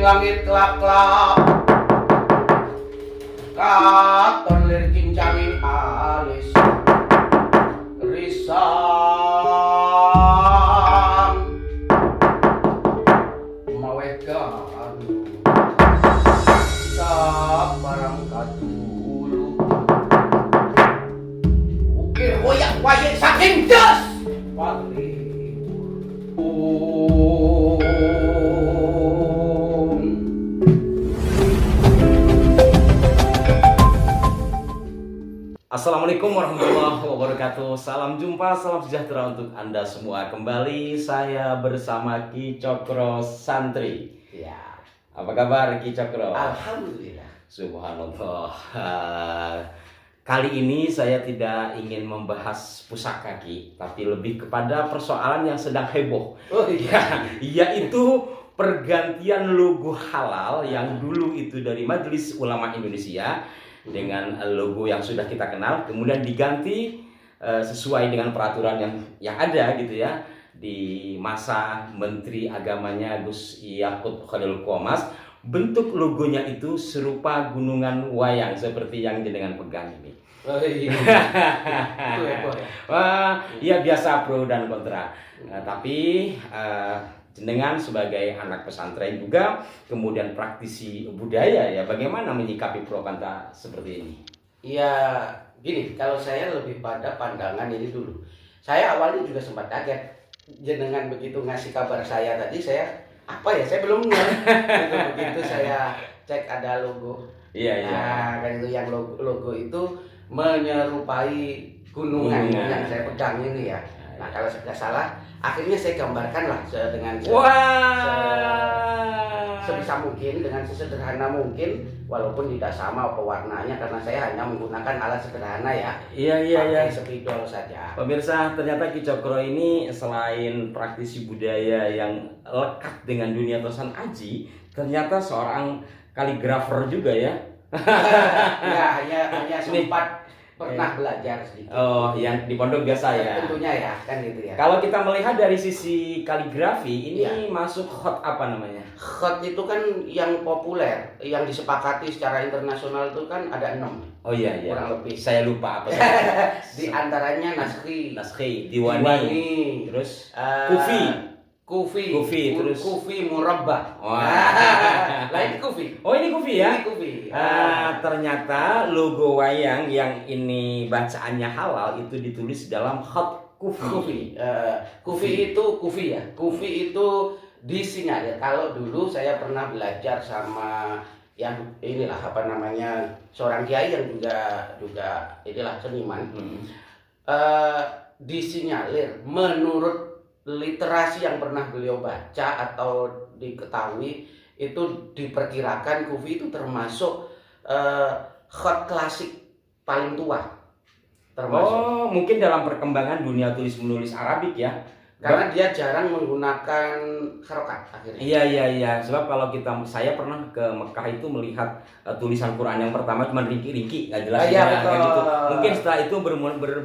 langit kelap-kelap katon lir kincangin alis risam maweh ganu sabarang kadulu ukir hoyak wayek saking des patri Assalamualaikum warahmatullahi wabarakatuh. Salam jumpa, salam sejahtera untuk Anda semua. Kembali saya bersama Ki Cokro Santri. ya. Apa kabar Ki Cokro? Alhamdulillah. Subhanallah. Kali ini saya tidak ingin membahas pusaka Ki, tapi lebih kepada persoalan yang sedang heboh. Oh iya. Yaitu pergantian logo halal yang dulu itu dari Majelis Ulama Indonesia dengan logo yang sudah kita kenal, kemudian diganti sesuai dengan peraturan yang ada gitu ya di masa Menteri Agamanya Gus Yakut Khalil Qomas. Bentuk logonya itu serupa gunungan wayang seperti yang jenengan pegang ini. Oh iya. Itu heboh ya. Wah, ya biasa pro dan kontra. Tapi jenengan sebagai anak pesantren juga, kemudian praktisi budaya ya, bagaimana menyikapi pro kontra seperti ini? Ya gini, kalau saya lebih pada pandangan ini dulu. Saya awalnya juga sempat kaget jenengan begitu ngasih kabar saya tadi, saya apa ya, saya belum ngerti. Begitu saya cek ada logo. Iya. Nah, kan itu yang logo itu menyerupai gunungan yang saya pegang ini ya. Nah, kalau tidak salah, akhirnya saya gambarkan lah dengan sebisa mungkin, dengan sesederhana mungkin, walaupun tidak sama pewarnanya karena saya hanya menggunakan alat sederhana ya. Iya. Pakai spidol saja. Pemirsa, ternyata Ki Cokro ini selain praktisi budaya yang lekat dengan dunia tosan aji, ternyata seorang kaligrafer juga ya. Ya, hanya sempat pernah belajar sedikit. Oh, yang di pondok biasa ya. Tentunya ya, kan gitu ya. Kalau kita melihat dari sisi kaligrafi, ini Ya. masuk hot apa namanya? Hot itu kan yang populer, yang disepakati secara internasional itu kan ada 6. Oh iya. Kurang lebih. Saya lupa apa. Di antaranya Naskhi, Diwani, terus Kufi, terus Kufi Murabbah. Wah. Lain Kufi. Oh, ini Kufi ya? Ini Kufi. Ternyata logo wayang yang ini bacaannya halal itu ditulis dalam hot Kufi. Kufi ya. Kufi itu disinyalir. Kalau dulu saya pernah belajar sama yang inilah apa namanya, seorang kiai yang juga inilah seniman. Disinyalir menurut literasi yang pernah beliau baca atau diketahui, itu diperkirakan Kufi itu termasuk hot klasik paling tua termasuk. Oh, mungkin dalam perkembangan dunia tulis menulis Arabik ya. Karena dia jarang menggunakan harokat akhirnya. Iya. Sebab kalau saya pernah ke Mekah itu melihat tulisan Quran yang pertama cuma ringki-ringki, nggak jelas Iya, kayak gitu. betul. Mungkin setelah itu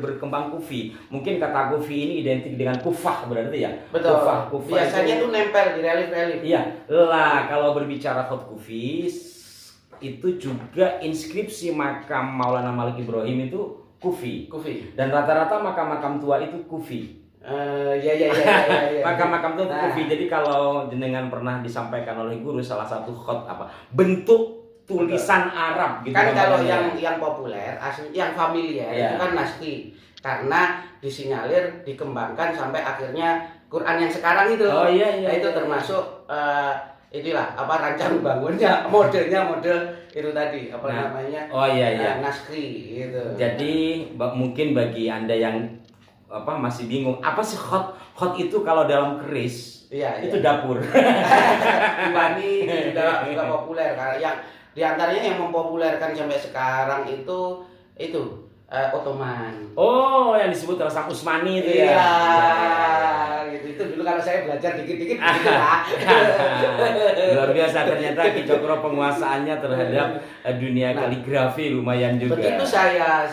berkembang Kufi. Mungkin kata Kufi ini identik dengan kufah berarti ya. Betul. Kufah Biasanya itu tuh nempel di relief-relief. Iya. Lah kalau berbicara hot Kufi itu juga inskripsi makam Maulana Malik Ibrahim itu Kufi. Dan rata-rata makam-makam tua itu Kufi. Ya. Makam-makam itu Kufi. Jadi kalau jenengan pernah disampaikan oleh guru salah satu hot apa bentuk tulisan Arab gitu Kan kalau namanya. yang populer, asli yang familiar Iya. itu kan Naskhi. Karena disinyalir dikembangkan sampai akhirnya Quran yang sekarang itu. Oh iya. Nah, itu termasuk inilah apa rancang bangunnya, model itu tadi apa namanya? Oh iya. Naskhi gitu. Jadi mungkin bagi Anda yang masih bingung apa sih hot itu kalau dalam keris itu dapur. Diwani juga populer karena yang diantaranya yang mempopulerkan sampai sekarang itu Ottoman. Oh, yang disebut Rasak Utsmani itu ya. Iya, gitu. Itu dulu kalau saya belajar dikit-dikit gitu lah. Luar biasa ternyata Ki Cokro penguasaannya terhadap dunia kaligrafi lumayan juga. Begitu saya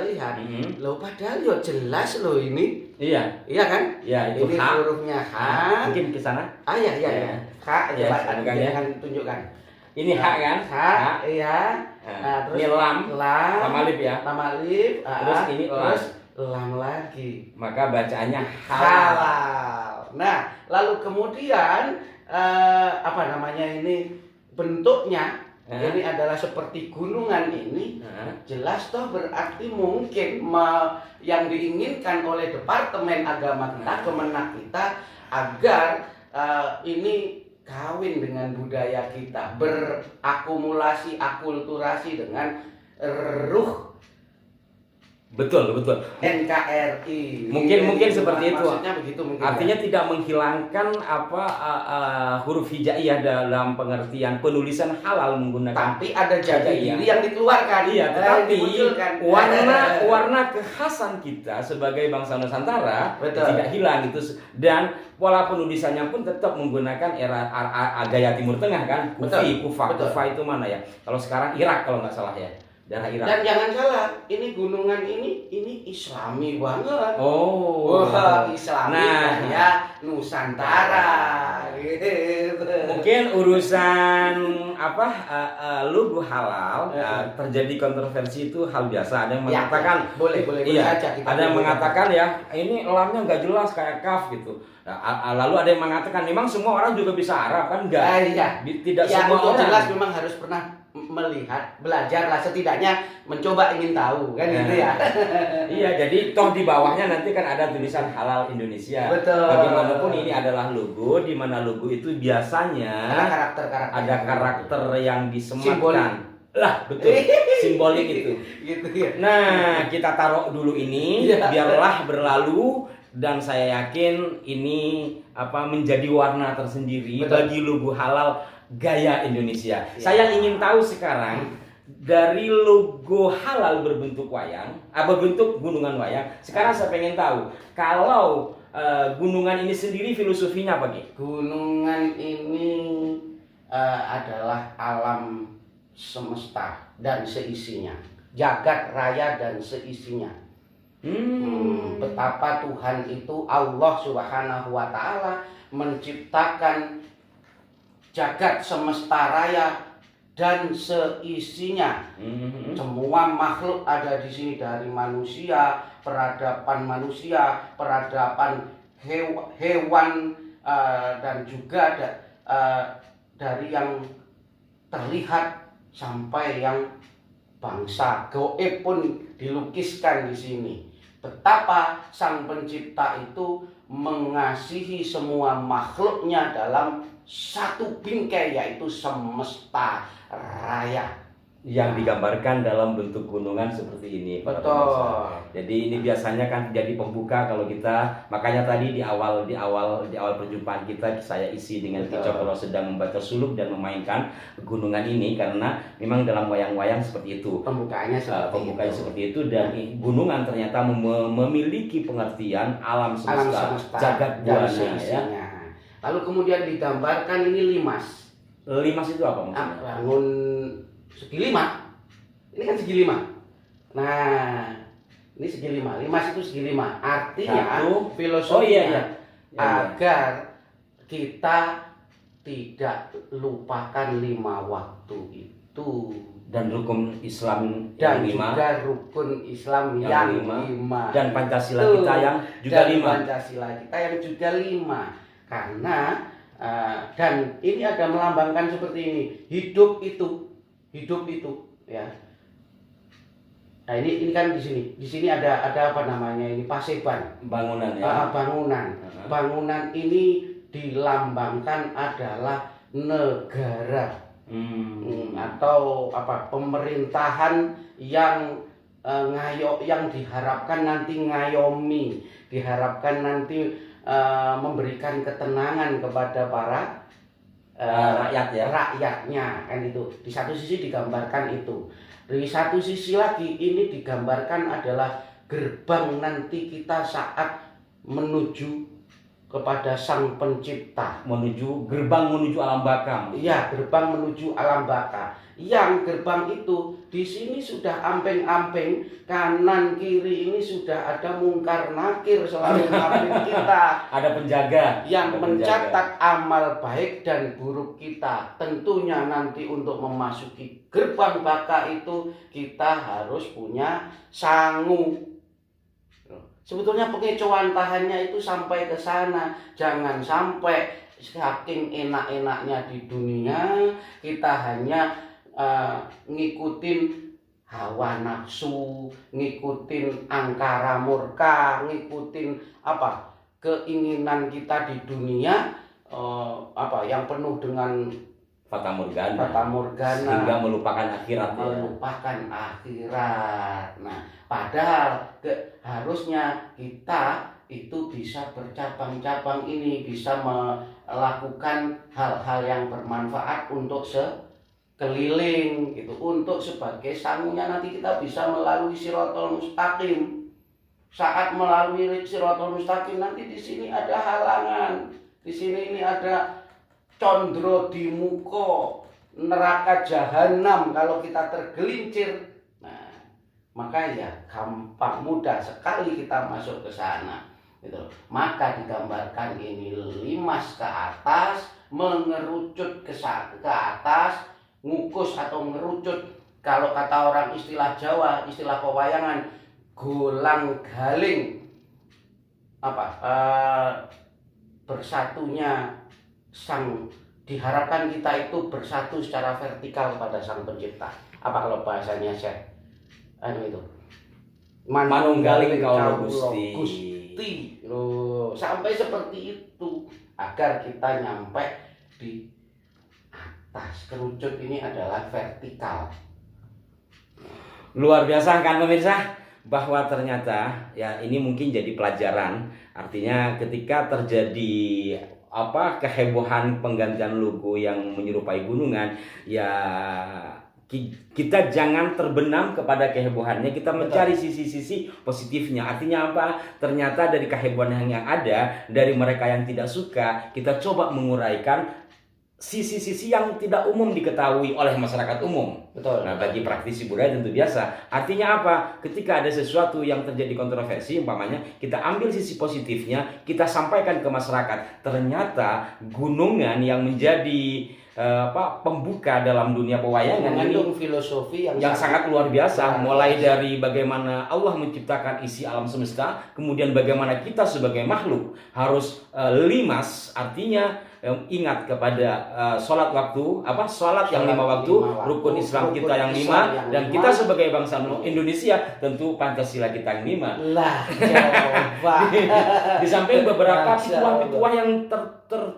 lihat, loh padahal yo jelas loh ini. Iya. Iya kan? Ya, itu ini H. hurufnya H. Mungkin ke sana. Iya. H, Ya, coba ya. tunjukkan. Ini H kan? H, iya. Nah, Terus ini lam. lam, Tamalib ya. tamalib, Terus ini lam. terus lam lagi. Maka bacaannya halal. Halal. Nah, lalu kemudian apa namanya ini bentuknya ini adalah seperti gunungan ini. Jelas toh berarti mungkin yang diinginkan oleh Departemen Agama kita, Kemenak kita agar ini kawin dengan budaya kita, berakumulasi, akulturasi dengan ruh Betul. NKRI. Mungkin seperti itu. Maksudnya begitu mungkin. Artinya tidak menghilangkan huruf hijaiyah dalam pengertian penulisan halal menggunakan. Tapi ada jadi diri yang dikeluarkan. Iya, tetapi dimunculkan. warna kekhasan kita sebagai bangsa Nusantara Betul. tidak hilang itu, dan pola penulisannya pun tetap menggunakan era gaya Timur Tengah kan. Kufa itu mana ya? Kalau sekarang Irak kalau nggak salah ya. Daerah Irak. Dan jangan salah, ini gunungan ini Islami banget. Oh. Wah, Islami Nah, ya Nusantara. Gitu. Mungkin urusan logo halal terjadi kontroversi itu hal biasa. Ada yang mengatakan boleh saja kita. Ada yang mengatakan ya ini lamnya nggak jelas kayak kaf gitu. Nah, lalu ada yang mengatakan memang semua orang juga bisa Arab kan enggak? Iya. Tidak ya, semua orang. jelas memang harus pernah melihat, belajar lah setidaknya mencoba ingin tahu kan gitu ya. Iya, jadi toh di bawahnya nanti kan ada tulisan halal Indonesia. Betul. Bagaimanapun ini adalah logo, di mana logo itu biasanya ada karakter yang disematkan. Lah, betul. Simbolik itu. Gitu ya. Nah, kita taruh dulu ini, biarlah berlalu, dan saya yakin ini menjadi warna tersendiri bagi logo halal gaya Indonesia. Saya ingin tahu sekarang dari logo halal berbentuk wayang, berbentuk gunungan wayang. Sekarang saya pengen tahu kalau gunungan ini sendiri filosofinya apa, Ki? Gunungan ini adalah alam semesta dan seisinya, jagat raya dan seisinya. Betapa Tuhan itu, Allah Subhanahu wa Ta'ala, menciptakan jagat semesta raya dan seisinya. Semua makhluk ada di sini, dari manusia, peradaban hewan, dan juga dari yang terlihat sampai yang bangsa gaib pun dilukiskan di sini. Betapa Sang Pencipta itu mengasihi semua makhluknya dalam satu bingkai, yaitu semesta raya, yang digambarkan dalam bentuk gunungan seperti ini. Betul. Jadi ini biasanya kan jadi pembuka kalau kita, makanya tadi di awal perjumpaan kita saya isi dengan Ki Cokro sedang membaca suluk dan memainkan gunungan ini, karena memang dalam wayang-wayang seperti itu. Pembukaannya seperti itu, dan gunungan ternyata memiliki pengertian alam semesta jagat buana ya. Lalu kemudian digambarkan ini limas. Limas itu apa maksudnya? Bangun segi lima. Ini kan segi lima. Nah, ini segi lima. Limas itu segi lima. Artinya filosofinya agar kita tidak lupakan 5 waktu itu, dan rukun Islam dan yang 5, juga rukun Islam yang 5, dan Pancasila kita yang juga 5. Pancasila kita yang juga 5. Karena dan ini ada melambangkan seperti ini, hidup itu ya. Nah ini kan di sini ada apa namanya ini, paseban, bangunan ya. Bangunan ini dilambangkan adalah negara. Atau pemerintahan yang yang diharapkan nanti ngayomi, diharapkan nanti memberikan ketenangan kepada para rakyat ya. rakyatnya kan itu. Di satu sisi digambarkan itu. Di satu sisi lagi ini digambarkan adalah gerbang nanti kita saat menuju kepada Sang Pencipta. Gerbang menuju alam baka. Iya, gerbang menuju alam baka. Yang gerbang itu di sini sudah ampeng-ampeng, kanan kiri ini sudah ada mungkar nakir selalu ngambil kita. Ada penjaga Yang mencatat amal baik dan buruk kita. Tentunya nanti untuk memasuki gerbang baka itu kita harus punya sangu. Sebetulnya pengecohan tahannya itu sampai ke sana. Jangan sampai saking enak-enaknya di dunia kita hanya ngikutin hawa nafsu, ngikutin angkara murka, ngikutin keinginan kita di dunia yang penuh dengan fata morgana sehingga melupakan akhirat. Nah, padahal harusnya kita itu bisa bercabang-cabang ini, bisa melakukan hal-hal yang bermanfaat untuk sekeliling gitu, untuk sebagai sangunya nanti kita bisa melalui Shirathul Mustaqim. Saat melalui Shirathul Mustaqim nanti di sini ada halangan, di sini ini ada condro di muka neraka jahanam kalau kita tergelincir. Nah, maka ya gampang mudah sekali kita masuk ke sana gitu. Maka digambarkan ini limas ke atas, mengerucut ke atas, ngukus atau ngerucut. Kalau kata orang istilah Jawa, istilah pewayangan, golang galing bersatunya diharapkan kita itu bersatu secara vertikal kepada Sang Pencipta. Apa kalau bahasanya Syekh? Itu manunggaling kaulo Gusti. Sampai seperti itu agar kita nyampe di atas. Kerucut ini adalah vertikal. Luar biasa kan pemirsa, bahwa ternyata ya ini mungkin jadi pelajaran. Artinya ketika terjadi kehebohan penggantian logo yang menyerupai gunungan, ya kita jangan terbenam kepada kehebohannya, kita mencari sisi-sisi positifnya. Artinya apa? Ternyata dari kehebohan yang ada, dari mereka yang tidak suka, kita coba menguraikan sisi-sisi yang tidak umum diketahui oleh masyarakat umum. Betul. Nah, bagi praktisi budaya tentu biasa. Artinya apa? Ketika ada sesuatu yang terjadi kontroversi, umpamanya kita ambil sisi positifnya, kita sampaikan ke masyarakat. Ternyata gunungan yang menjadi pembuka dalam dunia pewayangan mengandung filosofi yang sangat luar biasa. Mulai dari bagaimana Allah menciptakan isi alam semesta, kemudian bagaimana kita sebagai makhluk harus limas, artinya ingat kepada sholat waktu, sholat yang 5 waktu, rukun Islam kita yang 5, dan kita sebagai bangsa Indonesia tentu Pancasila kita yang 5. Lah, coba. Di samping beberapa pituah-pituah yang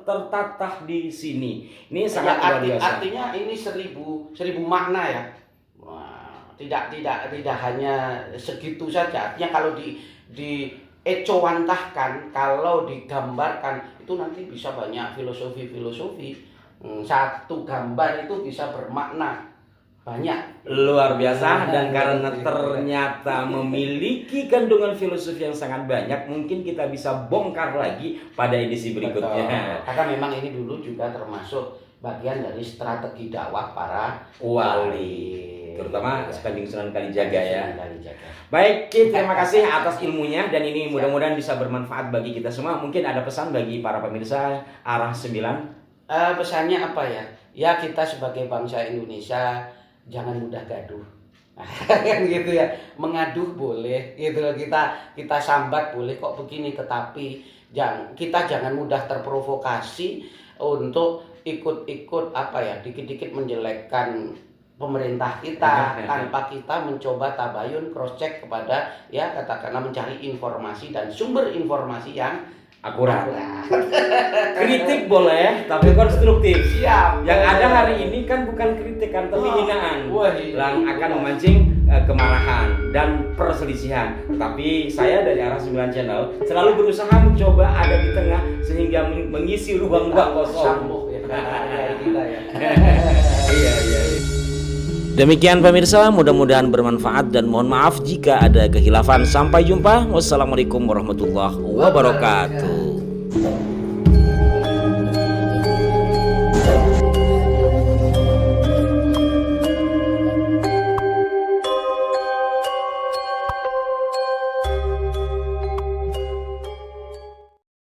tertatah di sini. Ini sangat luar biasa. Artinya ini seribu makna ya. Wah, tidak hanya segitu saja. Artinya kalau di ecowantahkan, kalau digambarkan itu nanti bisa banyak filosofi. Satu gambar itu bisa bermakna banyak. Luar biasa. Dan karena ternyata memiliki kandungan filosofi yang sangat banyak, mungkin kita bisa bongkar lagi pada edisi berikutnya. Betul. Karena memang ini dulu juga termasuk bagian dari strategi dakwah para wali, terutama Kanjeng Sunan Kalijaga ya. Kalijaga. Baik, terima kasih atas ilmunya, dan ini mudah-mudahan bisa bermanfaat bagi kita semua. Mungkin ada pesan bagi para pemirsa Arah 9? Pesannya apa ya? Ya, kita sebagai bangsa Indonesia jangan mudah gaduh. Kan gitu ya. Mengaduh boleh, gitu loh. Kita sambat boleh kok begini, tetapi kita jangan mudah terprovokasi untuk ikut-ikut dikit-dikit menjelekkan pemerintah kita tanpa kita mencoba tabayun, cross check kepada katakanlah mencari informasi dan sumber informasi yang akurat. Kritik boleh, tapi konstruktif. Siap. Yang ada hari ini kan bukan kritikan, tapi hinaan. Yang akan memancing kemarahan dan perselisihan. Tapi saya dari Arah 9 Channel selalu berusaha mencoba ada di tengah sehingga mengisi ruang-ruang kosong. Kayak kita ya. Iya. Demikian pemirsa, mudah-mudahan bermanfaat dan mohon maaf jika ada kehilafan. Sampai jumpa. Wassalamualaikum warahmatullahi wabarakatuh.